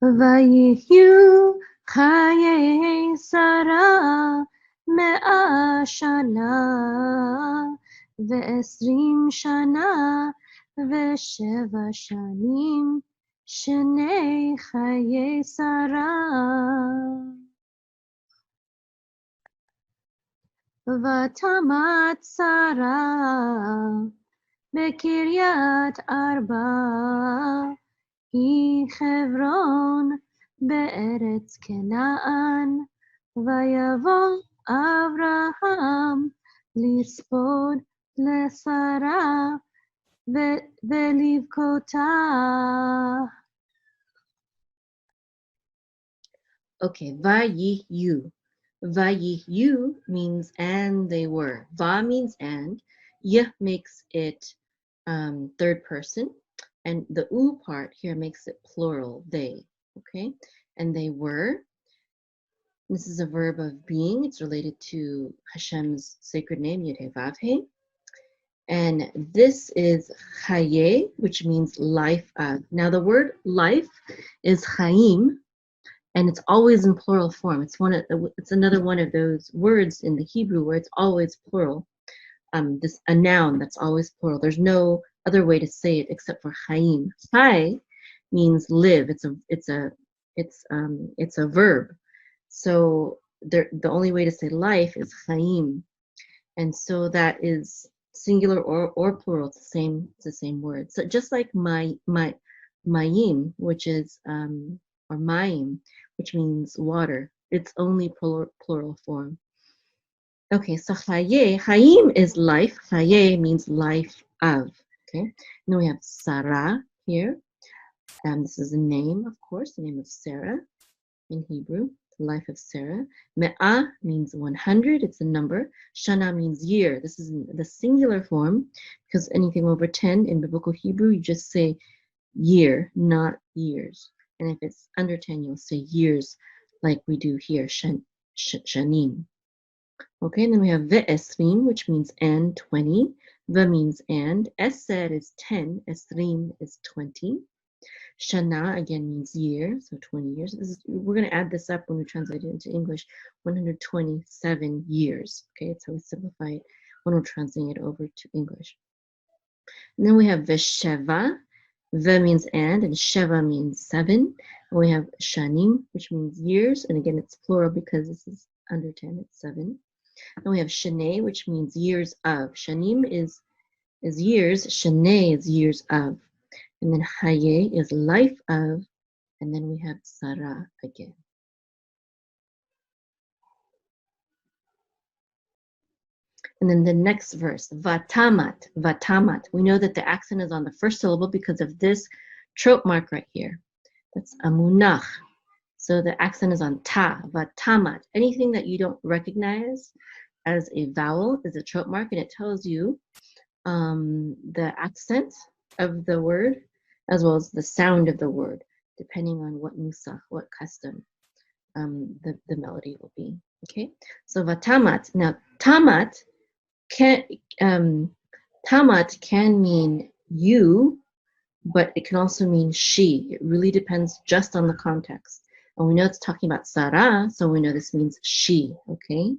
ויחיו חיי שרה 100 שנה ו20 שנה ו7 שנים שני חיי שרה. ותמת שרה בקריית ארבע היא חברון בארץ כנען. ויבוא אברהם לספוד לשרה ולבכותה. Okay, vayiyu. Vayiyu means and they were. Va means and. Y makes it third person. And the u part here makes it plural, they. Okay, and they were. This is a verb of being. It's related to Hashem's sacred name, Yud-Heh-Vav-Heh. And this is Chayei, which means life of. Now the word life is Chaim, and it's always in plural form. It's another one of those words in the Hebrew where it's always plural. A noun that's always plural. There's no other way to say it except for Chaim. Chai means live. It's a verb. So the only way to say life is Chaim, and so that is singular or plural. It's the same word. So just like mayim, which is or mayim, which means water. It's only plural form. Okay, so Chayei, Chaim is life. Chayei means life of. Okay, and then we have Sarah here. This is a name, of course, the name of Sarah in Hebrew, the life of Sarah. Me'ah means 100, it's a number. Shana means year. This is in the singular form because anything over 10 in biblical Hebrew, you just say year, not years. And if it's under 10, you'll say years like we do here, shanim. Okay, and then we have ve'esrim, which means and 20. Ve means and. Eser is 10. Esrim is 20. Shana again means year, so 20 years. We're going to add this up when we translate it into English. 127 years. Okay, that's how we simplify it when we're translating it over to English. And then we have vesheva. Ve means and sheva means 7. And we have shanim, which means years, and again it's plural because this is under 10, it's 7. And we have shanei, which means years of. Shanim is years, shanei is years of. And then Chayei is life of, and then we have Sarah again. And then the next verse, Vatamat, Vatamat. We know that the accent is on the first syllable because of this trope mark right here. That's amunach. So the accent is on ta, Vatamat. Anything that you don't recognize as a vowel is a trope mark, and it tells you the accent of the word as well as the sound of the word, depending on what nusach, what custom the melody will be. Okay, so vatamat. Now tamat can mean you, but it can also mean she. It really depends just on the context. And we know it's talking about Sarah, so we know this means she. Okay,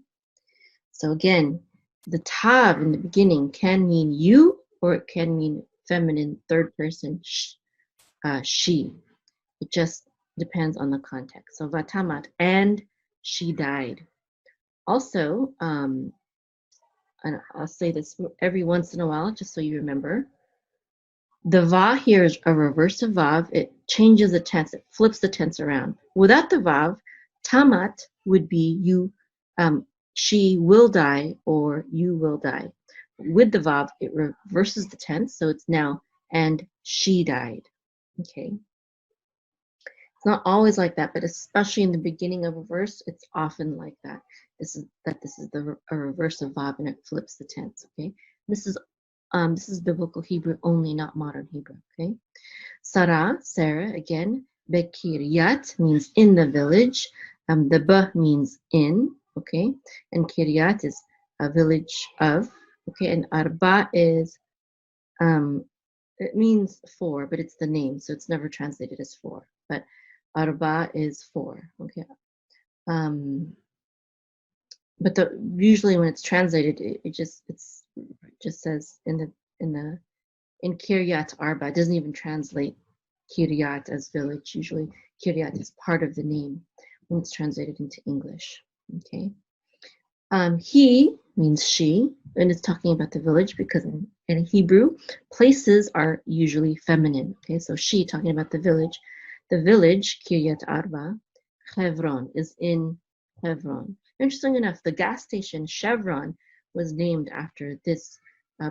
so again, the tav in the beginning can mean you, or it can mean feminine third person she. It just depends on the context. So vatamat, and she died. Also, and I'll say this every once in a while just so you remember, the va here is a reverse of vav. It changes the tense, it flips the tense around. Without the vav, tamat would be you, she will die, or you will die. With the vav, it reverses the tense, so it's now and she died. Okay, it's not always like that, but especially in the beginning of a verse, it's often like that. This is a reverse of vav, and it flips the tense. Okay, this is biblical Hebrew only, not modern Hebrew. Okay, Sarah, Sarah again. Bekiryat means in the village. The b means in. Okay, and kiryat is a village of. Okay, and arba is it means 4, but it's the name, so it's never translated as 4. But Arba is 4. Okay. But usually when it's translated, it just says in Kiryat Arba. It doesn't even translate Kiryat as village. Usually Kiryat is part of the name when it's translated into English. Okay. He means she, and it's talking about the village because in Hebrew, places are usually feminine. Okay, so she talking about the village. The village, Kiryat Arba, Hebron, is in Hebron. Interesting enough, the gas station Chevron was named after this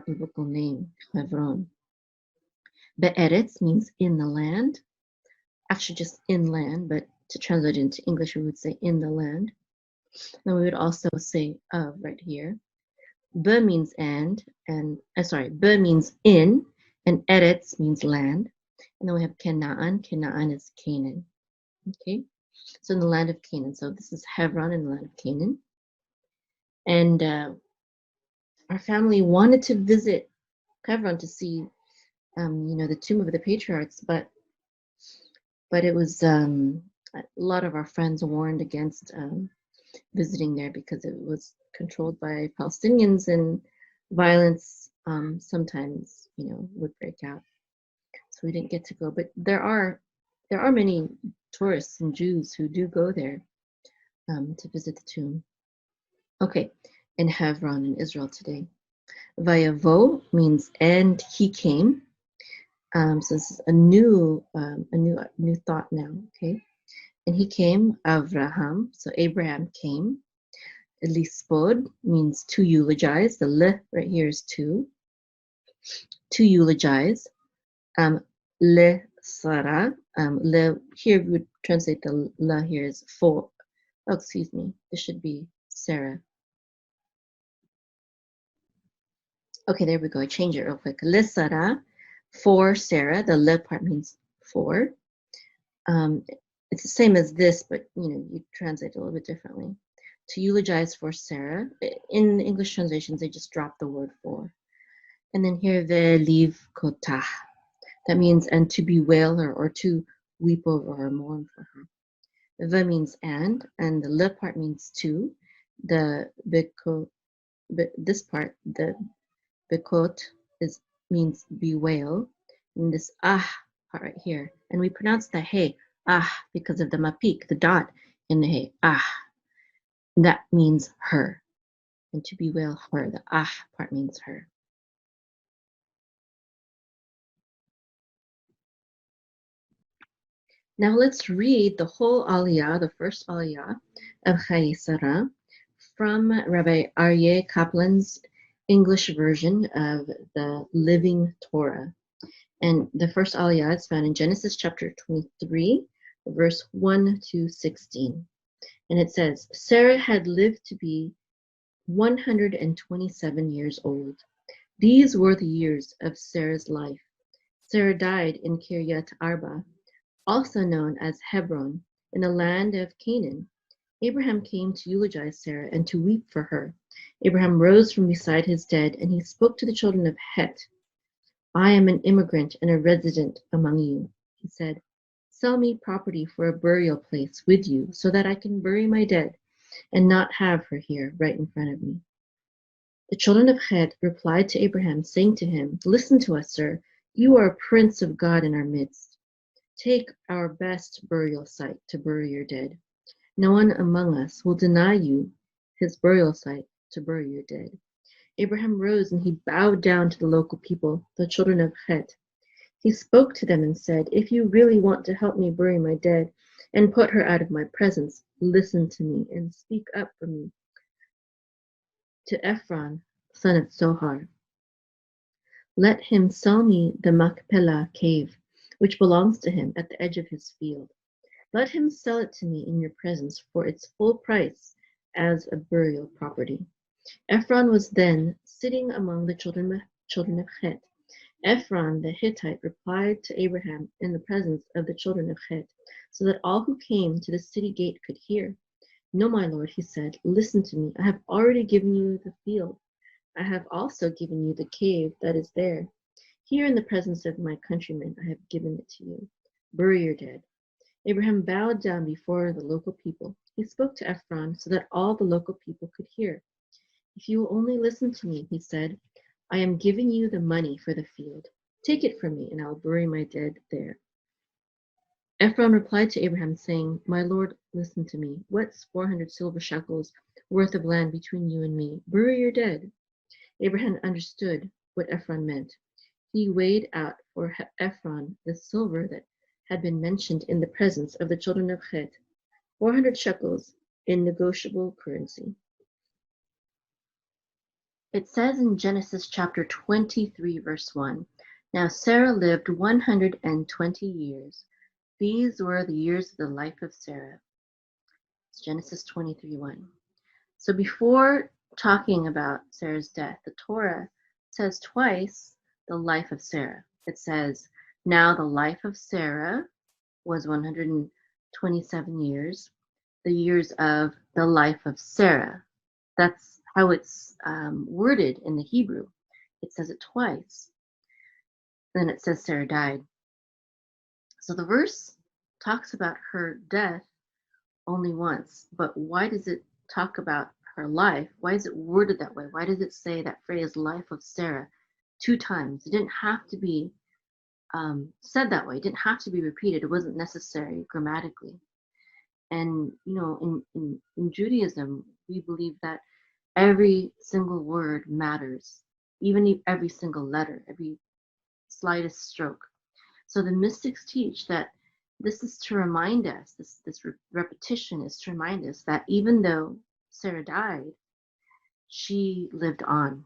biblical name, Hebron. Be'eretz means in the land, actually just inland, but to translate it into English, we would say in the land. Then we would also say of right here. Be means Be means in, and Eretz means land. And then we have Canaan. Canaan is Canaan. Okay, so in the land of Canaan. So this is Hebron in the land of Canaan. And our family wanted to visit Hebron to see, the tomb of the patriarchs, but it was a lot of our friends warned against visiting there because it was controlled by Palestinians and violence sometimes, would break out. So we didn't get to go. But there are many tourists and Jews who do go there to visit the tomb. Okay, in Hebron in Israel today. Vayavo means and he came. So this is a new thought now. Okay, and he came, Avraham. So Abraham came. Lispod means to eulogize. The le right here is to eulogize. Le Sarah. Le here we would translate the la here is for. Oh, excuse me. This should be Sarah. Okay, there we go. I changed it real quick. Le Sarah for Sarah. The le part means for. It's the same as this, but you translate it a little bit differently. To eulogize for Sarah. In English translations, they just drop the word for. And then here, ve'liv kotah. That means and to bewail her or to weep over her, mourn for her. Ve means and the le part means to. The bekot, this part, the bekot means bewail. And this part right here, and we pronounce the hey because of the mapik, the dot in the hey that means her, and to bewail her. The part means her. Now let's read the whole Aliyah, the first Aliyah of Chayei from Rabbi Aryeh Kaplan's English version of the Living Torah. And the first Aliyah is found in Genesis chapter 23, verse 1 to 16. And it says, Sarah had lived to be 127 years old. These were the years of Sarah's life. Sarah died in Kiryat Arba, also known as Hebron, in the land of Canaan. Abraham came to eulogize Sarah and to weep for her. Abraham rose from beside his dead, and he spoke to the children of Het. I am an immigrant and a resident among you, he said. Sell me property for a burial place with you so that I can bury my dead and not have her here right in front of me. The children of Het replied to Abraham, saying to him, Listen to us, sir. You are a prince of God in our midst. Take our best burial site to bury your dead. No one among us will deny you his burial site to bury your dead. Abraham rose and he bowed down to the local people, the children of Het. He spoke to them and said, If you really want to help me bury my dead and put her out of my presence, listen to me and speak up for me. To Ephron, son of Zohar, let him sell me the Machpelah cave, which belongs to him at the edge of his field. Let him sell it to me in your presence for its full price as a burial property. Ephron was then sitting among the children of Het. Ephron the Hittite replied to Abraham in the presence of the children of Het, so that all who came to the city gate could hear. No, my lord, he said, listen to me. I have already given you the field. I have also given you the cave that is there. Here in the presence of my countrymen, I have given it to you. Bury your dead. Abraham bowed down before the local people. He spoke to Ephron so that all the local people could hear. If you will only listen to me, he said, I am giving you the money for the field. Take it from me, and I will bury my dead there. Ephron replied to Abraham, saying, My lord, listen to me. What's 400 silver shekels worth of land between you and me? Bury your dead. Abraham understood what Ephron meant. He weighed out for Ephron the silver that had been mentioned in the presence of the children of Het, 400 shekels in negotiable currency. It says in Genesis chapter 23, verse 1, Now Sarah lived 120 years. These were the years of the life of Sarah. It's Genesis 23, 1. So before talking about Sarah's death, the Torah says twice the life of Sarah. It says, Now the life of Sarah was 127 years, the years of the life of Sarah. That's how it's worded in the Hebrew. It says it twice. Then it says Sarah died. So the verse talks about her death only once, but why does it talk about her life? Why is it worded that way? Why does it say that phrase, life of Sarah, 2 times? It didn't have to be said that way. It didn't have to be repeated. It wasn't necessary grammatically. And, in Judaism, we believe that every single word matters, even every single letter, every slightest stroke. So the mystics teach that this is to remind us, this repetition is to remind us that even though Sarah died, she lived on.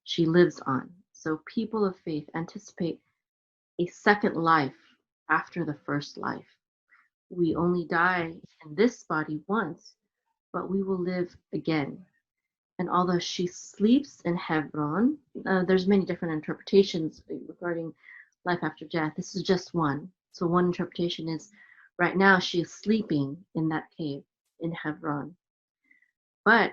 She lives on. So people of faith anticipate a second life after the first life. We only die in this body once, but we will live again. And although she sleeps in Hebron, there's many different interpretations regarding life after death. This is just one. So one interpretation is right now she is sleeping in that cave in Hebron. But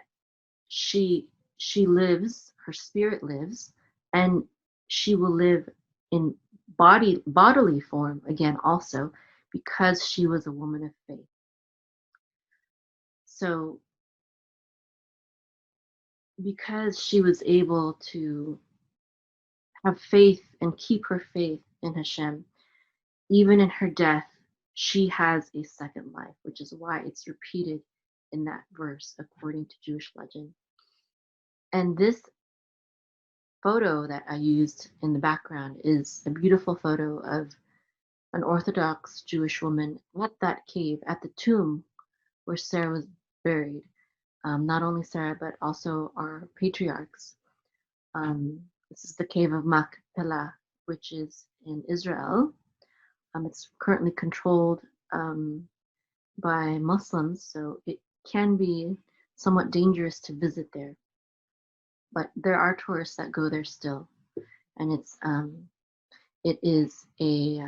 she lives, her spirit lives, and she will live in bodily form again also, because she was a woman of faith. So because she was able to have faith and keep her faith in Hashem, even in her death, she has a second life, which is why it's repeated in that verse according to Jewish legend. And this photo that I used in the background is a beautiful photo of an Orthodox Jewish woman at that cave, at the tomb where Sarah was buried. Not only Sarah, but also our patriarchs. This is the cave of Machpelah, which is in Israel. It's currently controlled by Muslims, so it can be somewhat dangerous to visit there. But there are tourists that go there still, and it is a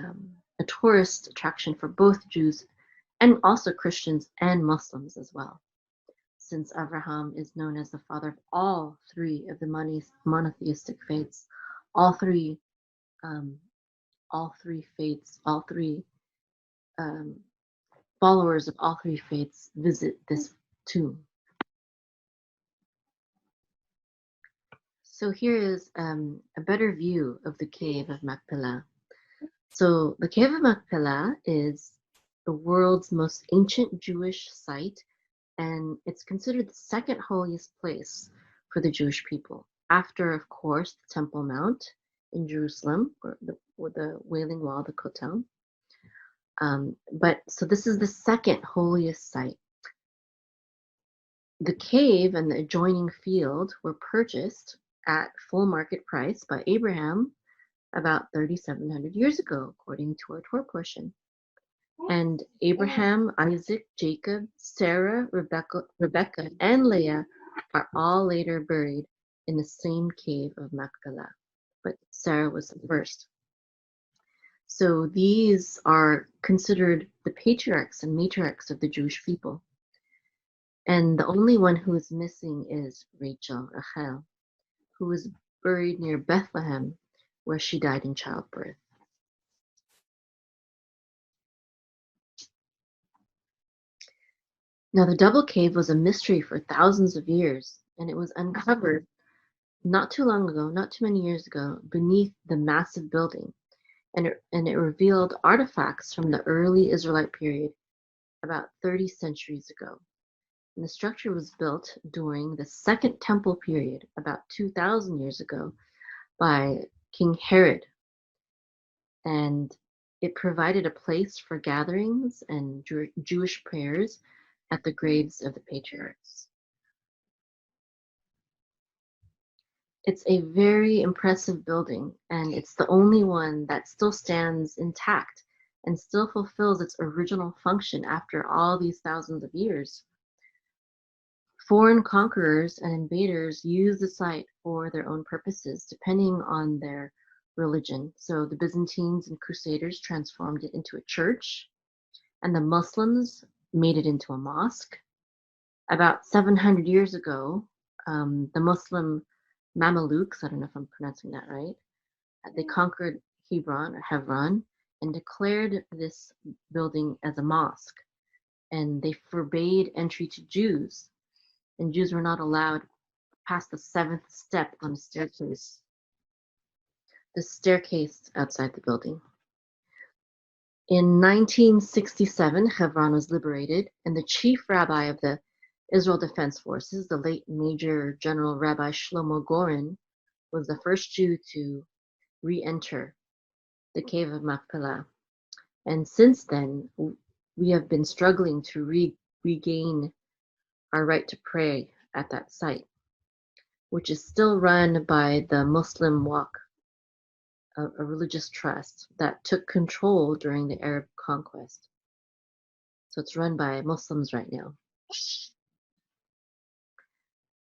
tourist attraction for both Jews and also Christians and Muslims as well, since Abraham is known as the father of all 3 of the monotheistic faiths. All three faiths, all 3 followers of all 3 faiths visit this tomb. So here is a better view of the cave of Machpelah. So the cave of Machpelah is the world's most ancient Jewish site, and it's considered the second holiest place for the Jewish people, after, of course, the Temple Mount in Jerusalem, or the Wailing Wall, the Kotel. But so this is the second holiest site. The cave and the adjoining field were purchased at full market price by Abraham about 3,700 years ago, according to our Torah portion. And Abraham, Isaac, Jacob, Sarah, Rebecca, and Leah are all later buried in the same cave of Machpelah. But Sarah was the first. So these are considered the patriarchs and matriarchs of the Jewish people. And the only one who is missing is Rachel, who was buried near Bethlehem, where she died in childbirth. Now, the double cave was a mystery for thousands of years, and it was uncovered not too long ago, not too many years ago, beneath the massive building. And it revealed artifacts from the early Israelite period, about 30 centuries ago. And the structure was built during the Second Temple period, about 2,000 years ago, by King Herod. And it provided a place for gatherings and Jewish prayers at the graves of the patriarchs. It's a very impressive building, and it's the only one that still stands intact and still fulfills its original function after all these thousands of years. Foreign conquerors and invaders used the site for their own purposes, depending on their religion. So the Byzantines and Crusaders transformed it into a church, and the Muslims made it into a mosque. About 700 years ago, the Muslim Mamelukes, I don't know if I'm pronouncing that right, they conquered Hebron, and declared this building as a mosque. And they forbade entry to Jews, and Jews were not allowed past the seventh step on the staircase outside the building. In 1967, Hebron was liberated, and the chief rabbi of the Israel Defense Forces, the late Major General Rabbi Shlomo Goren, was the first Jew to re-enter the Cave of Machpelah. And since then, we have been struggling to regain our right to pray at that site, which is still run by the Muslim Waqf, a religious trust that took control during the Arab conquest. So it's run by Muslims right now.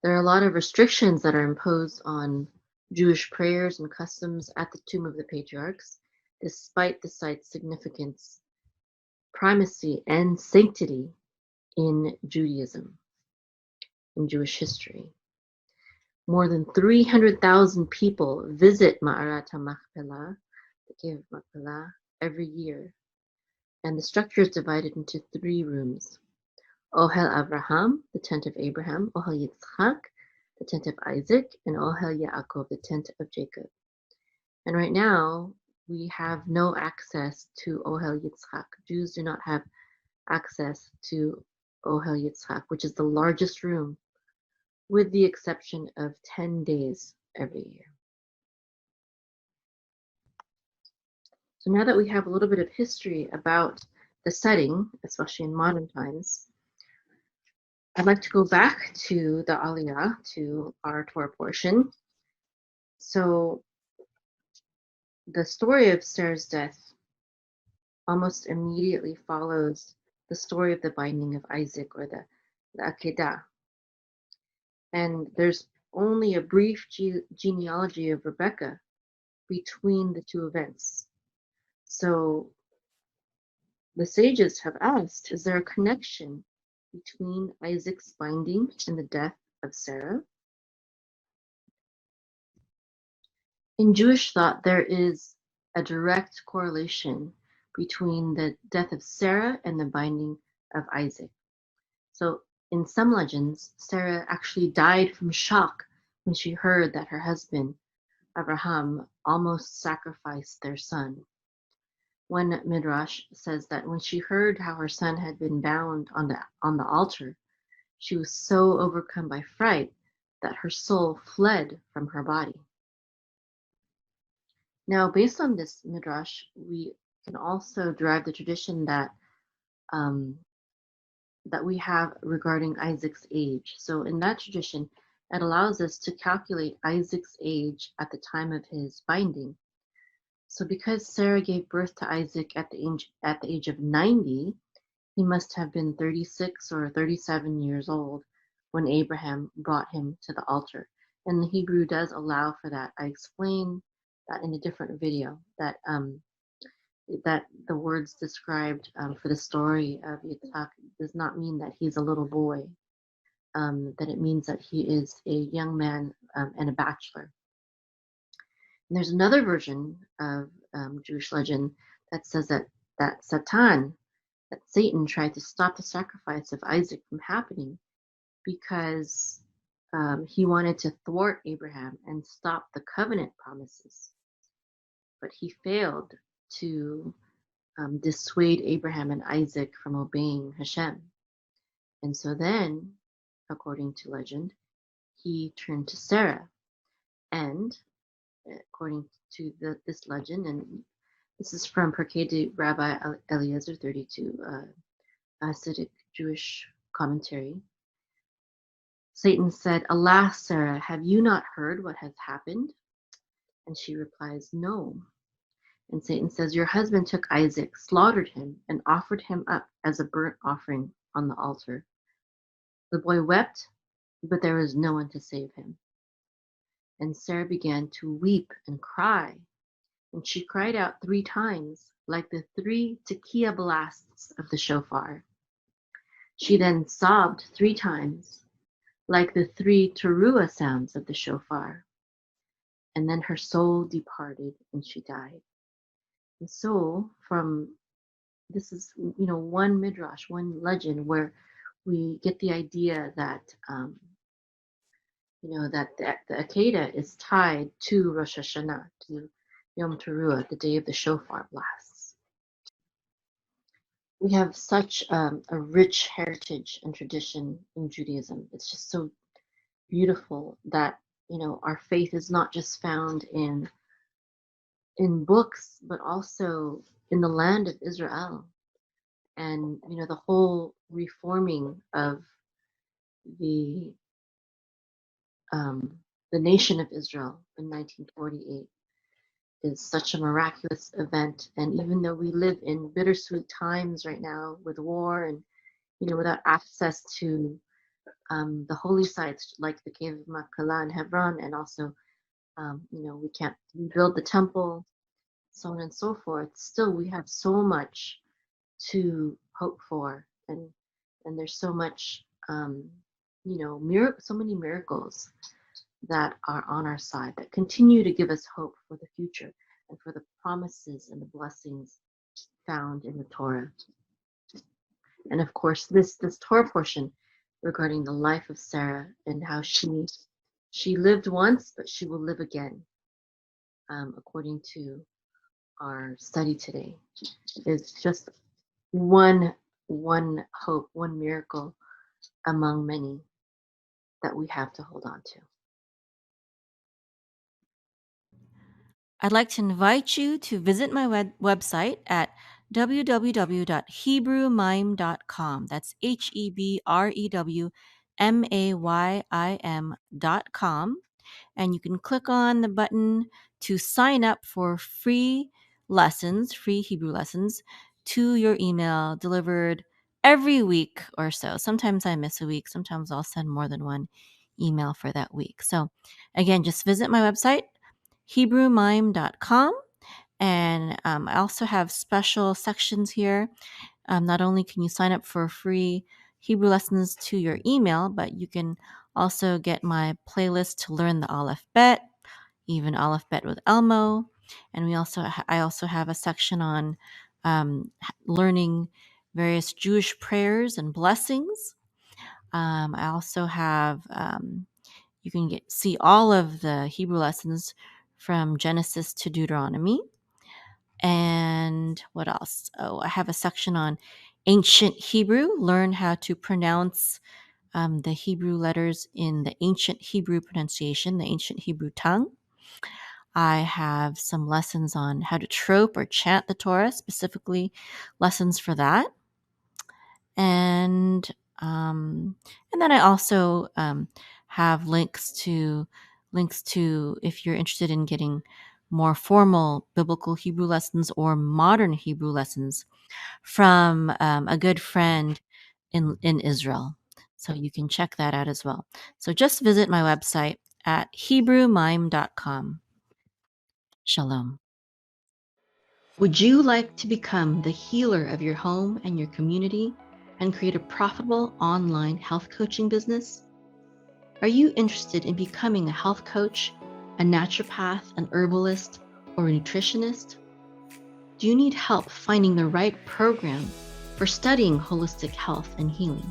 There are a lot of restrictions that are imposed on Jewish prayers and customs at the Tomb of the Patriarchs, despite the site's significance, primacy, and sanctity in Judaism, in Jewish history. More than 300,000 people visit Ma'arat HaMachpelah, the Cave of Machpelah, every year. And the structure is divided into 3 rooms. Ohel Avraham, the tent of Abraham, Ohel Yitzchak, the tent of Isaac, and Ohel Yaakov, the tent of Jacob. And right now, we have no access to Ohel Yitzchak. Jews do not have access to Ohel Yitzchak, which is the largest room, with the exception of 10 days every year. So now that we have a little bit of history about the setting, especially in modern times, I'd like to go back to the Aliyah, to our Torah portion. So the story of Sarah's death almost immediately follows the story of the binding of Isaac, or the Akedah. And there's only a brief genealogy of Rebecca between the two events. So the sages have asked, is there a connection between Isaac's binding and the death of Sarah? In Jewish thought, there is a direct correlation between the death of Sarah and the binding of Isaac. So in some legends, Sarah actually died from shock when she heard that her husband, Abraham, almost sacrificed their son. One midrash says that when she heard how her son had been bound on the altar, she was so overcome by fright that her soul fled from her body. Now, based on this midrash, we can also derive the tradition that that we have regarding Isaac's age. So in that tradition, it allows us to calculate Isaac's age at the time of his binding. So because Sarah gave birth to Isaac at the age of 90, he must have been 36 or 37 years old when Abraham brought him to the altar. And the Hebrew does allow for that. I explained that in a different video, that the words described for the story of Yitzhak does not mean that he's a little boy, that it means that he is a young man and a bachelor. And there's another version of Jewish legend that says that Satan that Satan tried to stop the sacrifice of Isaac from happening because he wanted to thwart Abraham and stop the covenant promises. But he failed to dissuade Abraham and Isaac from obeying Hashem. And so then, according to legend, he turned to Sarah. And according to this legend, and this is from Perkei Rabbi Eliezer 32, Hasidic Jewish commentary. Satan said, "Alas, Sarah, have you not heard what has happened?" And she replies, "No." And Satan says, "Your husband took Isaac, slaughtered him, and offered him up as a burnt offering on the altar. The boy wept, but there was no one to save him." And Sarah began to weep and cry. And she cried out 3 times, like the 3 tekiah blasts of the shofar. She then sobbed 3 times, like the 3 teruah sounds of the shofar. And then her soul departed and she died. And so this is, one midrash, one legend where we get the idea that, that the Akedah is tied to Rosh Hashanah, to Yom Teruah, the day of the shofar blasts. We have such a rich heritage and tradition in Judaism. It's just so beautiful that our faith is not just found in books, but also in the land of Israel, and the whole reforming of the nation of Israel in 1948 is such a miraculous event. And even though we live in bittersweet times right now with war and without access to the holy sites like the cave of Machpelah in Hebron, and also we can't rebuild the temple, so on and so forth, still we have so much to hope for, and there's so much so many miracles that are on our side that continue to give us hope for the future and for the promises and the blessings found in the Torah. And of course, this Torah portion regarding the life of Sarah and how she lived once, but she will live again, according to our study today, is just one hope, one miracle among many that we have to hold on to. I'd like to invite you to visit my website at www.hebrewmime.com. That's HEBREWMAYIM.com. And you can click on the button to sign up for free lessons, free Hebrew lessons, to your email, delivered every week or so. Sometimes I miss a week. Sometimes I'll send more than one email for that week. So again, just visit my website, hebrewmime.com. And I also have special sections here. Not only can you sign up for free Hebrew lessons to your email, but you can also get my playlist to learn the Aleph Bet, even Aleph Bet with Elmo. And I also have a section on learning various Jewish prayers and blessings. I also have you can see all of the Hebrew lessons from Genesis to Deuteronomy. And what else? Oh, I have a section on ancient Hebrew. Learn how to pronounce the Hebrew letters in the ancient Hebrew pronunciation, the ancient Hebrew tongue. I have some lessons on how to trope or chant the Torah, specifically lessons for that. And then I also have links to if you're interested in getting more formal biblical Hebrew lessons or modern Hebrew lessons from a good friend in Israel. So you can check that out as well. So just visit my website at hebrewmime.com. Shalom. Would you like to become the healer of your home and your community and create a profitable online health coaching business? Are you interested in becoming a health coach, a naturopath, an herbalist, or a nutritionist? Do you need help finding the right program for studying holistic health and healing.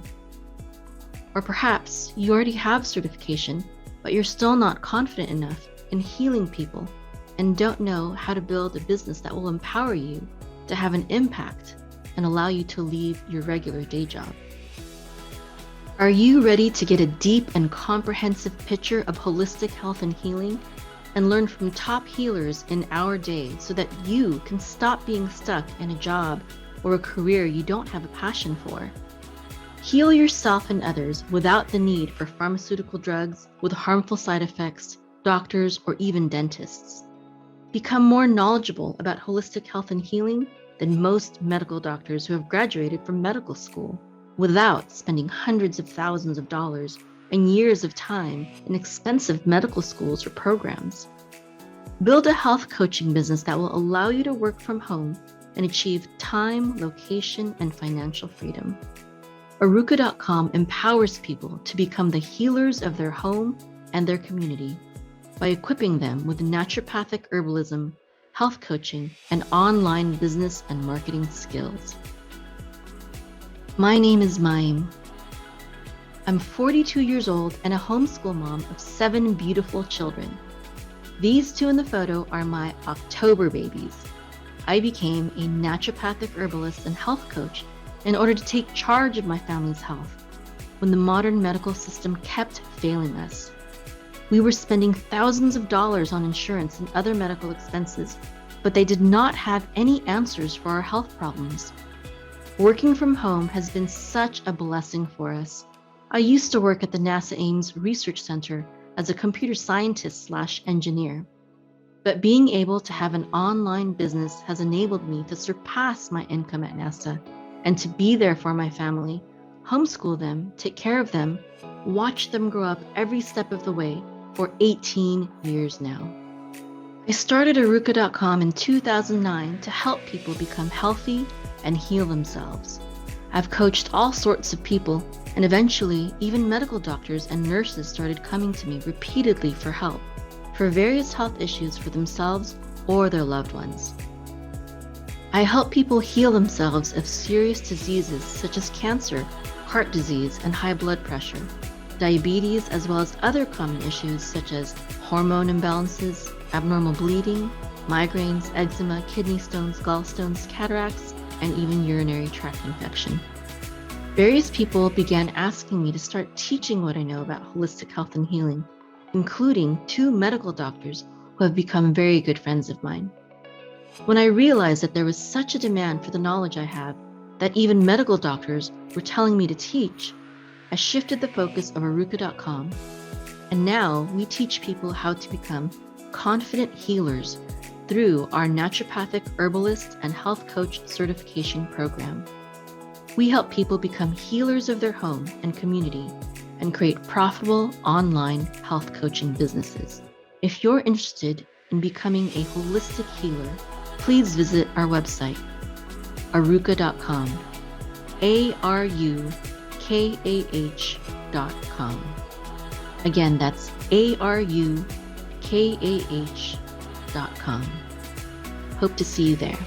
Or perhaps you already have certification, but you're still not confident enough in healing people and don't know how to build a business that will empower you to have an impact and allow you to leave your regular day job. Are you ready to get a deep and comprehensive picture of holistic health and healing and learn from top healers in our day so that you can stop being stuck in a job or a career you don't have a passion for? Heal yourself and others without the need for pharmaceutical drugs with harmful side effects, doctors, or even dentists. Become more knowledgeable about holistic health and healing than most medical doctors who have graduated from medical school without spending hundreds of thousands of dollars and years of time in expensive medical schools or programs. Build a health coaching business that will allow you to work from home and achieve time, location, and financial freedom. Aruka.com empowers people to become the healers of their home and their community by equipping them with naturopathic herbalism, health coaching, and online business and marketing skills. My name is Maim. I'm 42 years old and a homeschool mom of 7 beautiful children. These 2 in the photo are my October babies. I became a naturopathic herbalist and health coach in order to take charge of my family's health when the modern medical system kept failing us. We were spending thousands of dollars on insurance and other medical expenses, but they did not have any answers for our health problems. Working from home has been such a blessing for us. I used to work at the NASA Ames Research Center as a computer scientist/engineer. But being able to have an online business has enabled me to surpass my income at NASA and to be there for my family, homeschool them, take care of them, watch them grow up every step of the way for 18 years now. I started Aruka.com in 2009 to help people become healthy and heal themselves. I've coached all sorts of people, and eventually even medical doctors and nurses started coming to me repeatedly for help for various health issues for themselves or their loved ones. I help people heal themselves of serious diseases such as cancer, heart disease, and high blood pressure, diabetes, as well as other common issues such as hormone imbalances, abnormal bleeding, migraines, eczema, kidney stones, gallstones, cataracts, and even urinary tract infection. Various people began asking me to start teaching what I know about holistic health and healing, including 2 medical doctors who have become very good friends of mine. When I realized that there was such a demand for the knowledge I have that even medical doctors were telling me to teach, I shifted the focus of Aruka.com, and now we teach people how to become confident healers through our naturopathic herbalist and health coach certification program. We help people become healers of their home and community and create profitable online health coaching businesses. If you're interested in becoming a holistic healer, please visit our website, aruka.com, ARUKAH.com. Again, that's ARUKAH.com. Hope to see you there.